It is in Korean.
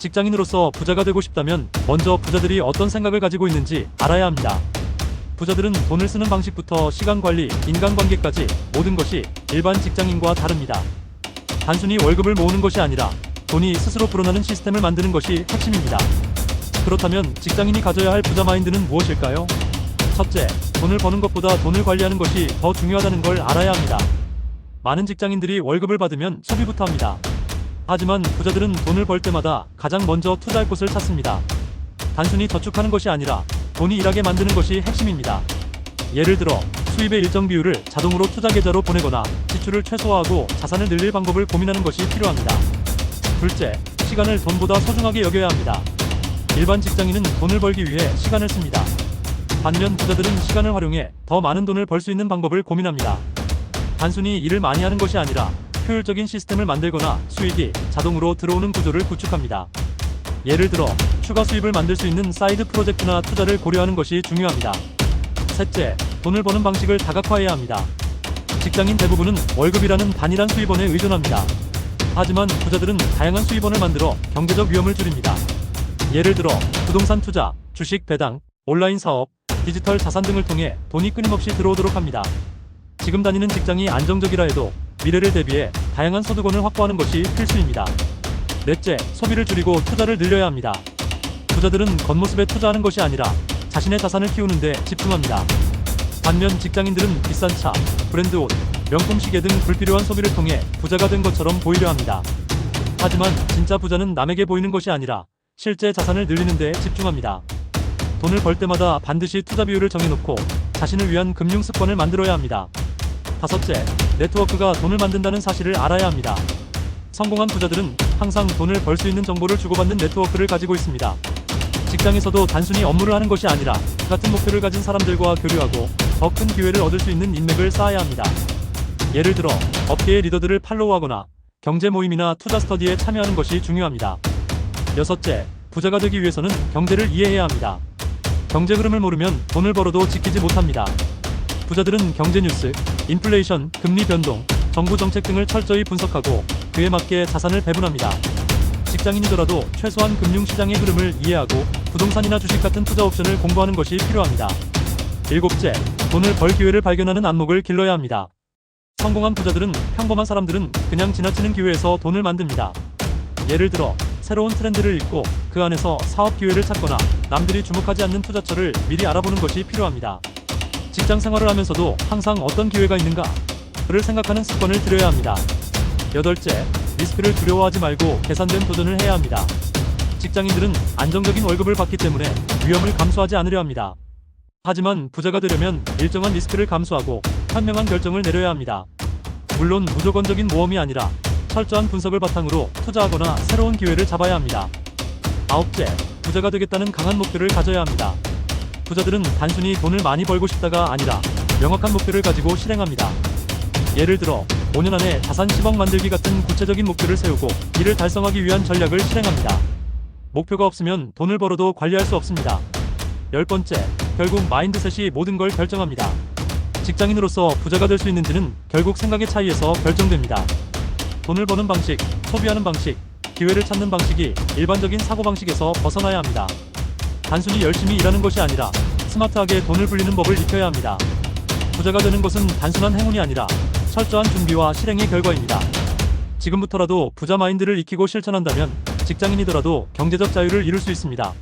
직장인으로서 부자가 되고 싶다면 먼저 부자들이 어떤 생각을 가지고 있는지 알아야 합니다. 부자들은 돈을 쓰는 방식부터 시간 관리, 인간관계까지 모든 것이 일반 직장인과 다릅니다. 단순히 월급을 모으는 것이 아니라 돈이 스스로 불어나는 시스템을 만드는 것이 핵심입니다. 그렇다면 직장인이 가져야 할 부자 마인드는 무엇일까요? 첫째, 돈을 버는 것보다 돈을 관리하는 것이 더 중요하다는 걸 알아야 합니다. 많은 직장인들이 월급을 받으면 소비부터 합니다. 하지만 부자들은 돈을 벌 때마다 가장 먼저 투자할 곳을 찾습니다. 단순히 저축하는 것이 아니라 돈이 일하게 만드는 것이 핵심입니다. 예를 들어 수입의 일정 비율을 자동으로 투자 계좌로 보내거나 지출을 최소화하고 자산을 늘릴 방법을 고민하는 것이 필요합니다. 둘째, 시간을 돈보다 소중하게 여겨야 합니다. 일반 직장인은 돈을 벌기 위해 시간을 씁니다. 반면 부자들은 시간을 활용해 더 많은 돈을 벌 수 있는 방법을 고민합니다. 단순히 일을 많이 하는 것이 아니라 효율적인 시스템을 만들거나 수익이 자동으로 들어오는 구조를 구축합니다. 예를 들어 추가 수입을 만들 수 있는 사이드 프로젝트나 투자를 고려하는 것이 중요합니다. 셋째, 돈을 버는 방식을 다각화해야 합니다. 직장인 대부분은 월급이라는 단일한 수입원에 의존합니다. 하지만 부자들은 다양한 수입원을 만들어 경제적 위험을 줄입니다. 예를 들어 부동산 투자, 주식 배당, 온라인 사업, 디지털 자산 등을 통해 돈이 끊임없이 들어오도록 합니다. 지금 다니는 직장이 안정적이라 해도 미래를 대비해 다양한 소득원을 확보하는 것이 필수입니다. 넷째, 소비를 줄이고 투자를 늘려야 합니다. 부자들은 겉모습에 투자하는 것이 아니라 자신의 자산을 키우는 데 집중합니다. 반면 직장인들은 비싼 차, 브랜드 옷, 명품 시계 등 불필요한 소비를 통해 부자가 된 것처럼 보이려 합니다. 하지만 진짜 부자는 남에게 보이는 것이 아니라 실제 자산을 늘리는 데 집중합니다. 돈을 벌 때마다 반드시 투자 비율을 정해놓고 자신을 위한 금융 습관을 만들어야 합니다. 다섯째, 네트워크가 돈을 만든다는 사실을 알아야 합니다. 성공한 부자들은 항상 돈을 벌 수 있는 정보를 주고받는 네트워크를 가지고 있습니다. 직장에서도 단순히 업무를 하는 것이 아니라 같은 목표를 가진 사람들과 교류하고 더 큰 기회를 얻을 수 있는 인맥을 쌓아야 합니다. 예를 들어 업계의 리더들을 팔로우하거나 경제 모임이나 투자 스터디에 참여하는 것이 중요합니다. 여섯째, 부자가 되기 위해서는 경제를 이해해야 합니다. 경제 흐름을 모르면 돈을 벌어도 지키지 못합니다. 부자들은 경제 뉴스, 인플레이션, 금리 변동, 정부 정책 등을 철저히 분석하고 그에 맞게 자산을 배분합니다. 직장인이더라도 최소한 금융시장의 흐름을 이해하고 부동산이나 주식 같은 투자 옵션을 공부하는 것이 필요합니다. 일곱째, 돈을 벌 기회를 발견하는 안목을 길러야 합니다. 성공한 부자들은 평범한 사람들은 그냥 지나치는 기회에서 돈을 만듭니다. 예를 들어 새로운 트렌드를 읽고 그 안에서 사업 기회를 찾거나 남들이 주목하지 않는 투자처를 미리 알아보는 것이 필요합니다. 직장 생활을 하면서도 항상 어떤 기회가 있는가? 를 생각하는 습관을 들여야 합니다. 여덟째, 리스크를 두려워하지 말고 계산된 도전을 해야 합니다. 직장인들은 안정적인 월급을 받기 때문에 위험을 감수하지 않으려 합니다. 하지만 부자가 되려면 일정한 리스크를 감수하고 현명한 결정을 내려야 합니다. 물론 무조건적인 모험이 아니라 철저한 분석을 바탕으로 투자하거나 새로운 기회를 잡아야 합니다. 아홉째, 부자가 되겠다는 강한 목표를 가져야 합니다. 부자들은 단순히 돈을 많이 벌고 싶다가 아니라 명확한 목표를 가지고 실행합니다. 예를 들어 5년 안에 자산 10억 만들기 같은 구체적인 목표를 세우고 이를 달성하기 위한 전략을 실행합니다. 목표가 없으면 돈을 벌어도 관리할 수 없습니다. 열 번째, 결국 마인드셋이 모든 걸 결정합니다. 직장인으로서 부자가 될 수 있는지는 결국 생각의 차이에서 결정됩니다. 돈을 버는 방식, 소비하는 방식, 기회를 찾는 방식이 일반적인 사고방식에서 벗어나야 합니다. 단순히 열심히 일하는 것이 아니라 스마트하게 돈을 불리는 법을 익혀야 합니다. 부자가 되는 것은 단순한 행운이 아니라 철저한 준비와 실행의 결과입니다. 지금부터라도 부자 마인드를 익히고 실천한다면 직장인이더라도 경제적 자유를 이룰 수 있습니다.